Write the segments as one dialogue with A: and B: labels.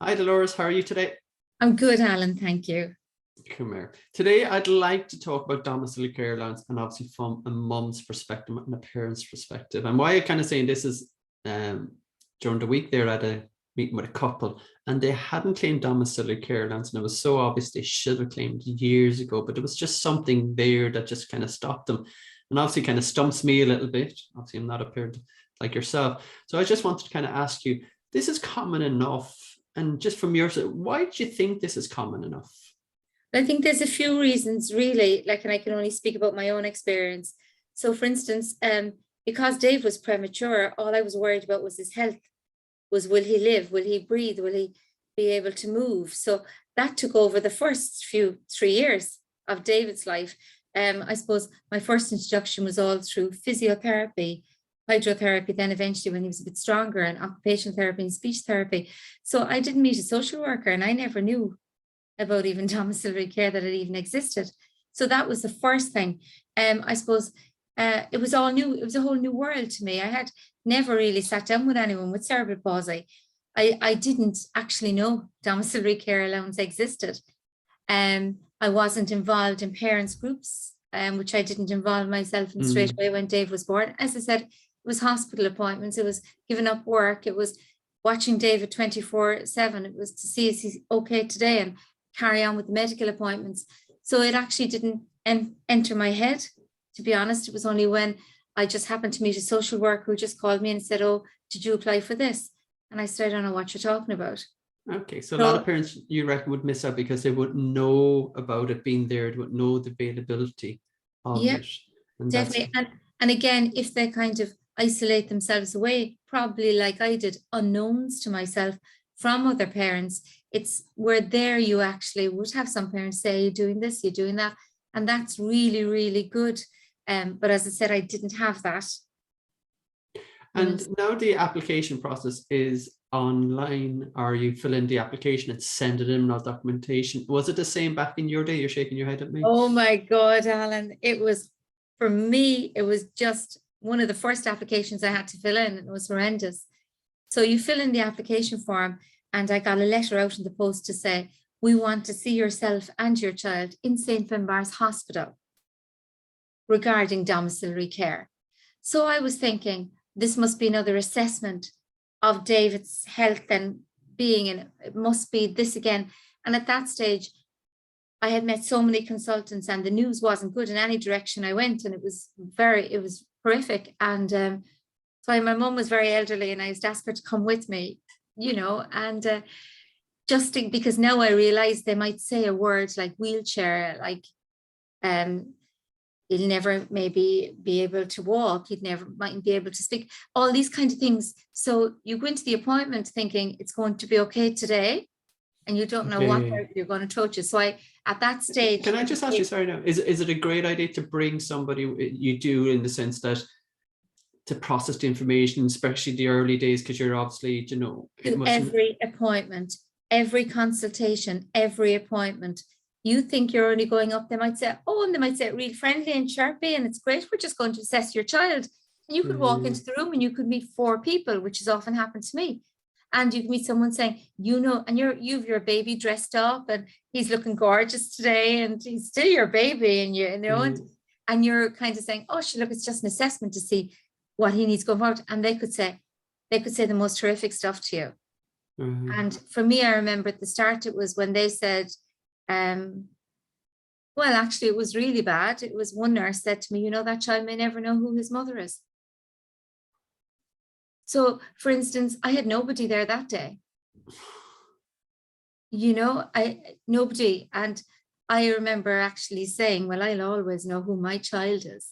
A: Hi Dolores, how are you today?
B: I'm good, Alan. Thank you.
A: Come here. Today I'd like to talk about domiciliary care allowance and obviously from a mum's perspective and a parent's perspective. And why I'm kind of saying this is um, during the week there at a meeting with a couple and they hadn't claimed domiciliary care allowance, and it was so obvious they should have claimed years ago, but there was just something there that just kind of stopped them. And obviously kind of stumps me a little bit. Obviously I'm not a parent like yourself. So I just wanted to kind of ask you, this is common enough. And just from your side, why do you think this is common enough?
B: I think there's a few reasons really, and I can only speak about my own experience. So for instance, because Dave was premature, all I was worried about was his health, was will he live, will he breathe, will he be able to move? So that took over the first 3 years of David's life. I suppose my first introduction was all through physiotherapy, hydrotherapy, then eventually when he was a bit stronger, and occupational therapy and speech therapy. So I didn't meet a social worker, and I never knew about even domiciliary care, that it even existed. So that was the first thing. I suppose it was all new. It was a whole new world to me. I had never really sat down with anyone with cerebral palsy. I didn't actually know domiciliary care allowance existed. I wasn't involved in parents groups, which I didn't involve myself in straight away when Dave was born. As I said, it was hospital appointments. It was giving up work. It was watching David 24/7. It was to see if he's okay today and carry on with the medical appointments. So it actually didn't enter my head, to be honest. It was only when I just happened to meet a social worker who just called me and said, "Oh, did you apply for this?" And I said, "I don't know what you're talking about."
A: Okay, so a lot of parents, you reckon, would miss out because they wouldn't know about it being there, they wouldn't know the availability of
B: Yeah,
A: it. And
B: definitely. And again, if they kind of isolate themselves away, probably like I did, unknowns to myself from other parents, it's where there you actually would have some parents say, "You're doing this, you're doing that." And that's really, really good. But as I said, I didn't have that.
A: And now the application process is online, or you fill in the application and send it in, not documentation. Was it the same back in your day? You're shaking your head at me.
B: Oh my God, Alan. It was, for me, it was just one of the first applications I had to fill in. It was horrendous. So you fill in the application form, and I got a letter out in the post to say, "We want to see yourself and your child in St. Finbarr's Hospital regarding domiciliary care." So I was thinking, this must be another assessment of David's health and being, and it must be this again. And at that stage, I had met so many consultants, and the news wasn't good in any direction I went, and it was horrific. And so my mum was very elderly, and I was asked her to come with me, and just because now I realize they might say a word like wheelchair, like he'll never maybe be able to walk, mightn't be able to speak, all these kind of things. So you go into the appointment thinking it's going to be okay today, and you don't know what you're going to touch you. So at that stage.
A: Can I just ask you, sorry now, is it a great idea to bring somebody, you do, in the sense that to process the information, especially the early days, because you're obviously,
B: every appointment, every consultation, every appointment, you think you're only going up, they might say, "Oh," and they might say it real friendly and chirpy, and it's great, we're just going to assess your child. And you could walk into the room and you could meet 4 people, which has often happened to me. And you can meet someone saying, and you've your baby dressed up, and he's looking gorgeous today, and he's still your baby, and and you're kind of saying, "Oh, look, it's just an assessment to see what he needs going forward." And they could say the most horrific stuff to you. And for me, I remember at the start, it was when they said, well, actually, it was really bad. It was one nurse said to me, "That child may never know who his mother is." So, for instance, I had nobody there that day. Nobody. And I remember actually saying, "Well, I'll always know who my child is."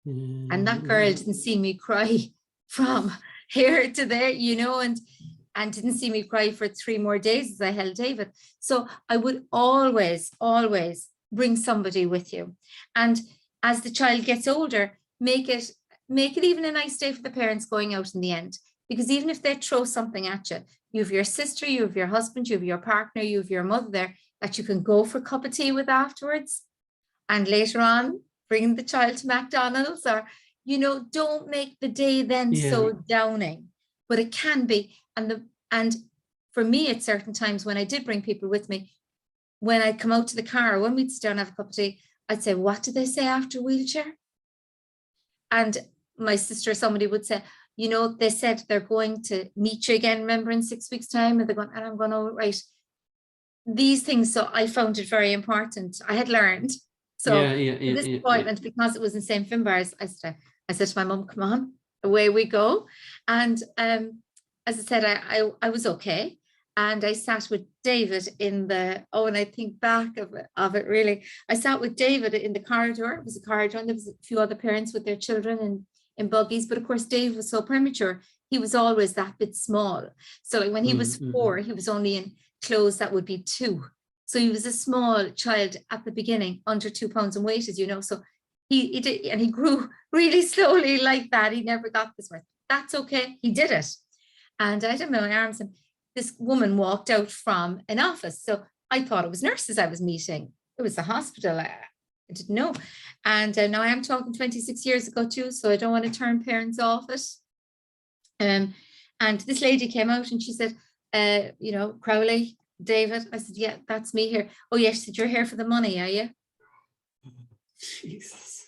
B: And that girl didn't see me cry from here to there, and didn't see me cry for 3 more days as I held David. So I would always, always bring somebody with you. And as the child gets older, make it even a nice day for the parents going out in the end. Because even if they throw something at you, you have your sister, you have your husband, you have your partner, you have your mother there that you can go for a cup of tea with afterwards. And later on, bring the child to McDonald's, or, don't make the day then so downing. But it can be. And for me, at certain times when I did bring people with me, when I come out to the car, when we'd sit down and have a cup of tea, I'd say, what did they say after wheelchair? And my sister or somebody would say, you know, they said they're going to meet you again, remember, in 6 weeks' time. And they're going, and I'm going, oh, right. These things. So I found it very important. I had learned. So this appointment, because it was in St. Finbarr's, I said to my mum, come on, away we go. And as I said, I was okay. And I sat with David in the, and I think back of it really, I sat with David in the corridor. It was a corridor, and there was a few other parents with their children in buggies. But of course, Dave was so premature. He was always that bit small. So like when he was 4, he was only in clothes that would be 2. So he was a small child at the beginning, under 2 pounds in weight, as you know. So he did, and he grew really slowly like that. He never got this much. That's okay. He did it. And I had him in my arms, and this woman walked out from an office. So I thought it was nurses I was meeting. It was a hospital. I didn't know. And now I am talking 26 years ago too, so I don't want to turn parents off it. And this lady came out and she said, you know, Crowley, David. I said, yeah, that's me here. Oh, yes, she said, you're here for the money, are you?
A: Jesus.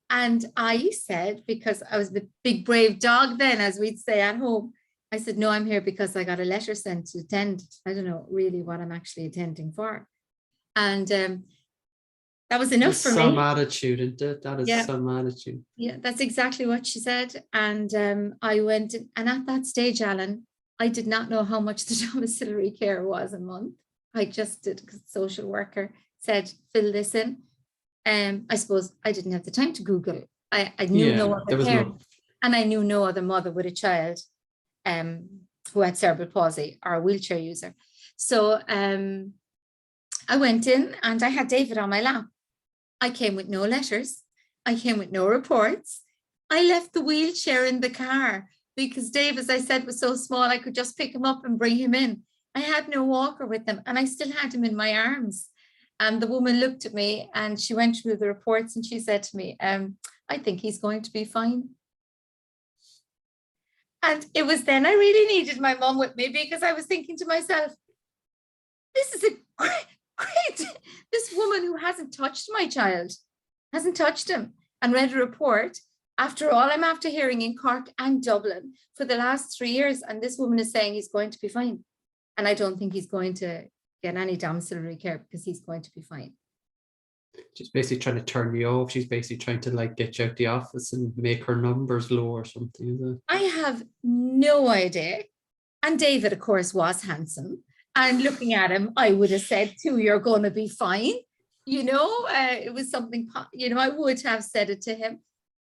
B: And I said, because I was the big brave dog then, as we'd say at home, I said, no, I'm here because I got a letter sent to attend. I don't know really what I'm actually attending for. And that was enough for me.
A: Some attitude, isn't it? That is some attitude.
B: Yeah, that's exactly what she said. And I went, and at that stage, Alan, I did not know how much the domiciliary care was a month. I just did, because the social worker said, fill this in. I suppose I didn't have the time to Google. I knew no other parent, and I knew no other mother with a child who had cerebral palsy or a wheelchair user. So I went in and I had David on my lap. I came with no letters. I came with no reports. I left the wheelchair in the car because Dave, as I said, was so small, I could just pick him up and bring him in. I had no walker with him, and I still had him in my arms. And the woman looked at me and she went through the reports and she said to me, I think he's going to be fine. And it was then I really needed my mum with me, because I was thinking to myself, this is a great, this woman who hasn't touched my child, hasn't touched him, and read a report. After all, I'm after hearing in Cork and Dublin for the last 3 years, and this woman is saying he's going to be fine. And I don't think he's going to get any domiciliary care because he's going to be fine.
A: She's basically trying to turn you off. She's basically trying to like get you out the office and make her numbers low or something. Is it?
B: I have no idea. And David, of course, was handsome. And looking at him, I would have said too, you're going to be fine. You know, it was something, you know, I would have said it to him.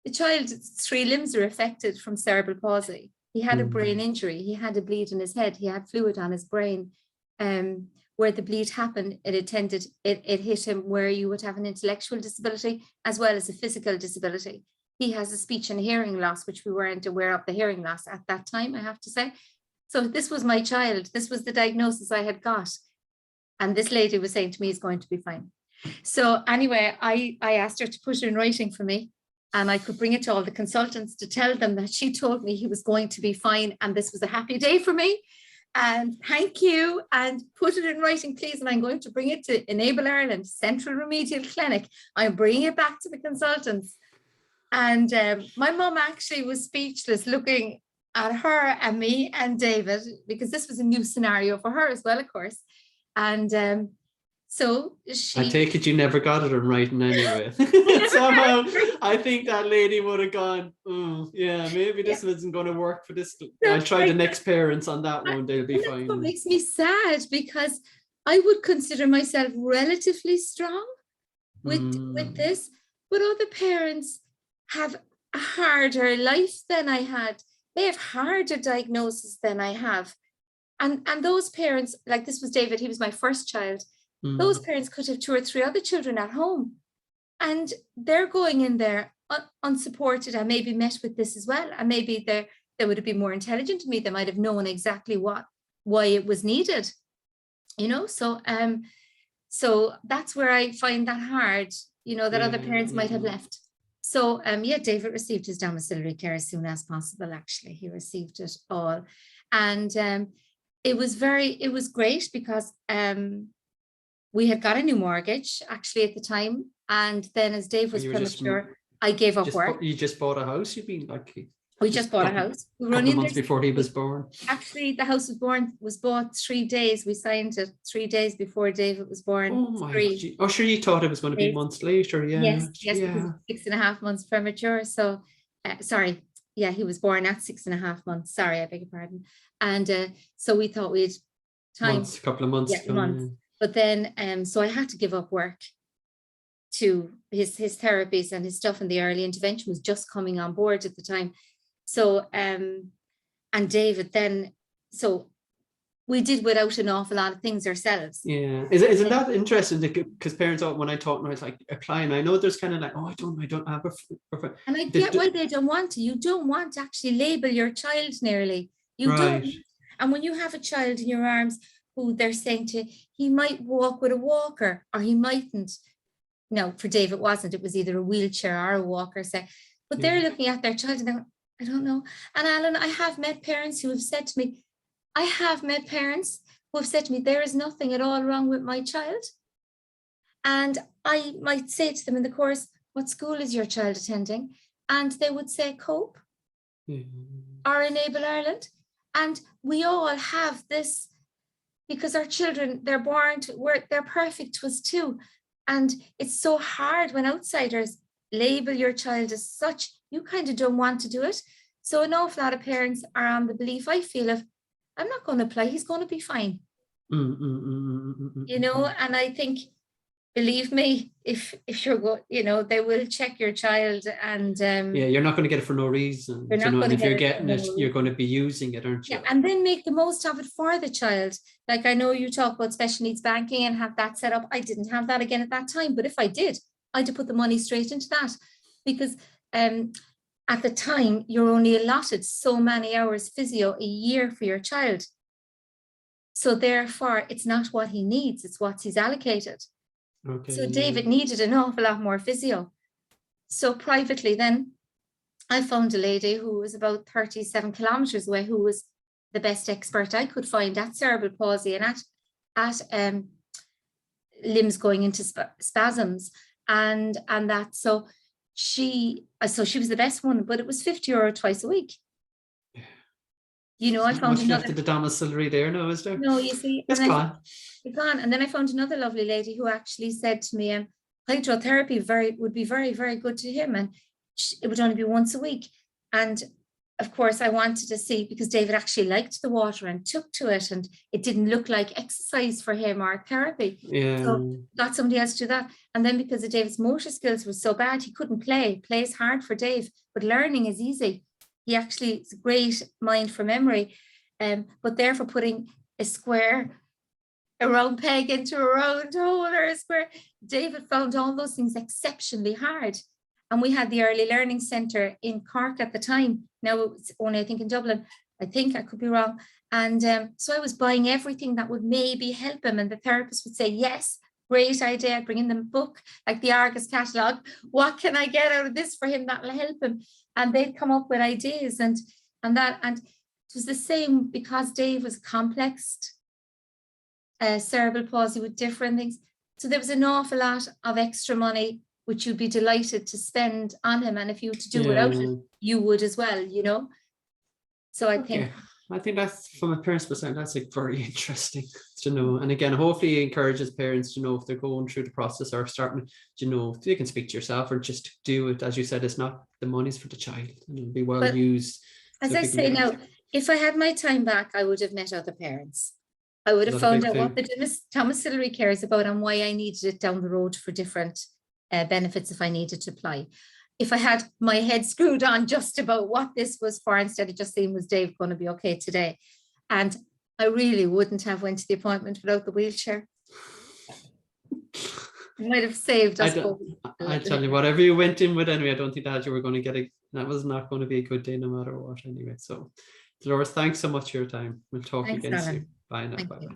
B: The child's 3 limbs are affected from cerebral palsy. He had a brain injury. He had a bleed in his head. He had fluid on his brain. Where the bleed happened, it hit him where you would have an intellectual disability as well as a physical disability. He has a speech and hearing loss, which we weren't aware of the hearing loss at that time, I have to say. So this was my child. This was the diagnosis I had got. And this lady was saying to me, he's going to be fine. So anyway, I asked her to put it in writing for me, and I could bring it to all the consultants to tell them that she told me he was going to be fine. And this was a happy day for me. And thank you, and put it in writing, please. And I'm going to bring it to Enable Ireland Central Remedial Clinic. I'm bringing it back to the consultants. And my mum actually was speechless, looking at her and me and David, because this was a new scenario for her as well, of course. And so she...
A: I take it you never got it in writing anyway. Somehow, I think that lady would have gone, oh, yeah, maybe this isn't going to work for this. I'll try the next parents on that one. They'll be fine.
B: What makes me sad, because I would consider myself relatively strong with this, but other parents have a harder life than I had. They have harder diagnosis than I have. And those parents, like this was David, he was my first child. Those parents could have 2 or 3 other children at home, and they're going in there unsupported, and maybe met with this as well. And maybe they would have been more intelligent to me. They might have known exactly why it was needed, you know. So that's where I find that hard, you know, that other parents might have left. So yeah, David received his domiciliary care as soon as possible. Actually, he received it all. And it was great because we had got a new mortgage actually at the time. And then as Dave was premature, I gave up work.
A: You just bought a house, you've been lucky.
B: We just bought a house. We were
A: only a couple of months before he was born.
B: Actually, the house was bought 3 days. We signed it 3 days before David was born.
A: Oh my God. Oh, sure, you thought it was going to be months later. Yeah.
B: Yes, because 6.5 months premature. So, sorry. Yeah, he was born at 6.5 months. Sorry, I beg your pardon. And so we thought we'd
A: a couple of months.
B: Yeah, months. But then, so I had to give up work to his therapies and his stuff, and the early intervention was just coming on board at the time. So, and David then, so we did without an awful lot of things ourselves.
A: Yeah. Isn't that interesting? Because parents, when I talk, it's like a client, I know there's kind of like, oh, I don't have a.
B: And I get why they don't want to. You don't want to actually label your child nearly. You don't. And when you have a child in your arms who they're saying to, he might walk with a walker or he mightn't. No, for Dave, it wasn't. It was either a wheelchair or a walker. But they're looking at their child and they're, I don't know. And Alan, I have met parents who have said to me, there is nothing at all wrong with my child. And I might say to them in the course, what school is your child attending? And they would say Cope or Enable Ireland. And we all have this because our children, they're perfect to us too. And it's so hard when outsiders label your child as such, you kind of don't want to do it. So an awful lot of parents are on the belief, I feel, of, I'm not going to apply, he's going to be fine. You know, and I think, believe me, if you're they will check your child and
A: you're not going to get it for no reason. And if you're getting it, you're going to be using it, aren't you?
B: Yeah, and then make the most of it for the child. Like I know you talk about special needs banking and have that set up. I didn't have that again at that time, but if I did, I'd have put the money straight into that because at the time you're only allotted so many hours physio a year for your child. So therefore, it's not what he needs, it's what he's allocated. Okay. So David needed an awful lot more physio. So privately then, I found a lady who was about 37 kilometers away, who was the best expert I could find at cerebral palsy and at limbs going into spasms and that. So she was the best one, but it was €50 twice a week. You know, I found another.
A: Left the domiciliary there now, is there?
B: No, you see,
A: it's gone.
B: It's gone. And then I found another lovely lady who actually said to me, hydrotherapy would be very, very good to him, and it would only be once a week. And of course, I wanted to see, because David actually liked the water and took to it, and it didn't look like exercise for him or therapy.
A: Yeah. So
B: got somebody else to do that. And then because of David's motor skills were so bad, he couldn't play. Play is hard for Dave, but learning is easy. He actually, it's a great mind for memory. But therefore putting a round peg into a round hole or a square, David found all those things exceptionally hard. And we had the Early Learning Centre in Cork at the time. Now it's only, I think, in Dublin. I think I could be wrong. And so I was buying everything that would maybe help him. And the therapist would say, yes, great idea. I'd bring in the book, like the Argus catalogue. What can I get out of this for him that will help him? And they'd come up with ideas and it was the same because Dave was complex cerebral palsy with different things. So there was an awful lot of extra money which you'd be delighted to spend on him. And if you were to do without it, you would as well, you know. So I think
A: that's, from a parent's perspective, that's like very interesting to know. And again, hopefully it encourages parents to know if they're going through the process or starting, you know, you can speak to yourself or just do it. As you said, it's not, the money's for the child and it'll be well used.
B: As I say now, if I had my time back, I would have met other parents. I would have found out what the domiciliary care is about and why I needed it down the road for different benefits if I needed to apply. If I had my head screwed on just about what this was for, instead of just saying, was Dave going to be okay today? And I really wouldn't have went to the appointment without the wheelchair. It might have saved us both.
A: I tell you, whatever you went in with anyway, I don't think that you were going to get that was not going to be a good day no matter what anyway. So Dolores, thanks so much for your time. We'll talk again soon. Bye now. Bye.